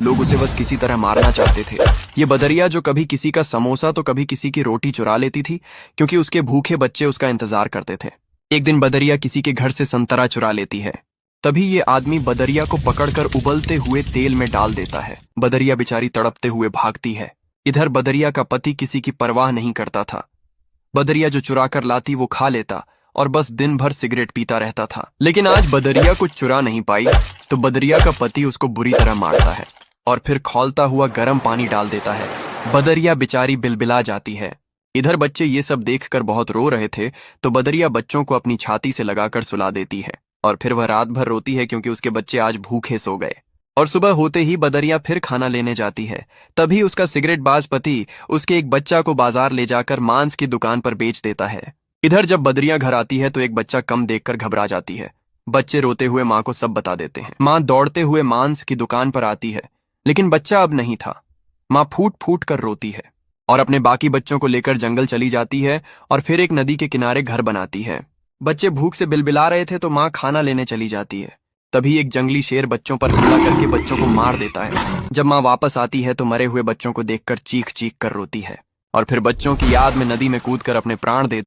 लोग उसे बस किसी तरह मारना चाहते थे। ये बदरिया जो कभी किसी का समोसा तो कभी किसी की रोटी चुरा लेती थी, क्योंकि उसके भूखे बच्चे उसका इंतजार करते थे। एक दिन बदरिया किसी के घर से संतरा चुरा लेती है। तभी ये आदमी बदरिया को पकड़कर उबलते हुए तेल में डाल देता है। बदरिया बेचारी तड़पते हुए भागती है। इधर बदरिया का पति किसी की परवाह नहीं करता था। बदरिया जो चुरा कर लाती वो खा लेता और बस दिन भर सिगरेट पीता रहता था। लेकिन आज बदरिया कुछ चुरा नहीं पाई, तो बदरिया का पति उसको बुरी तरह मारता है और फिर खौलता हुआ गर्म पानी डाल देता है। बदरिया बेचारी बिलबिला जाती है। इधर बच्चे ये सब देखकर बहुत रो रहे थे, तो बदरिया बच्चों को अपनी छाती से लगाकर सुला देती है और फिर वह रात भर रोती है, क्योंकि उसके बच्चे आज भूखे सो गए। और सुबह होते ही बदरिया फिर खाना लेने जाती है। तभी उसका सिगरेटबाज पति उसके एक बच्चा को बाजार ले जाकर मांस की दुकान पर बेच देता है। इधर जब बदरिया घर आती है तो एक बच्चा कम देखकर घबरा जाती है। बच्चे रोते हुए माँ को सब बता देते हैं। माँ दौड़ते हुए मांस की दुकान पर आती है, लेकिन बच्चा अब नहीं था। माँ फूट फूट कर रोती है और अपने बाकी बच्चों को लेकर जंगल चली जाती है और फिर एक नदी के किनारे घर बनाती है। बच्चे भूख से बिलबिला रहे थे तो माँ खाना लेने चली जाती है। तभी एक जंगली शेर बच्चों पर हमला करके बच्चों को मार देता है। जब माँ वापस आती है तो मरे हुए बच्चों को देखकर चीख चीख कर रोती है और फिर बच्चों की याद में नदी में कूदकर अपने प्राण दे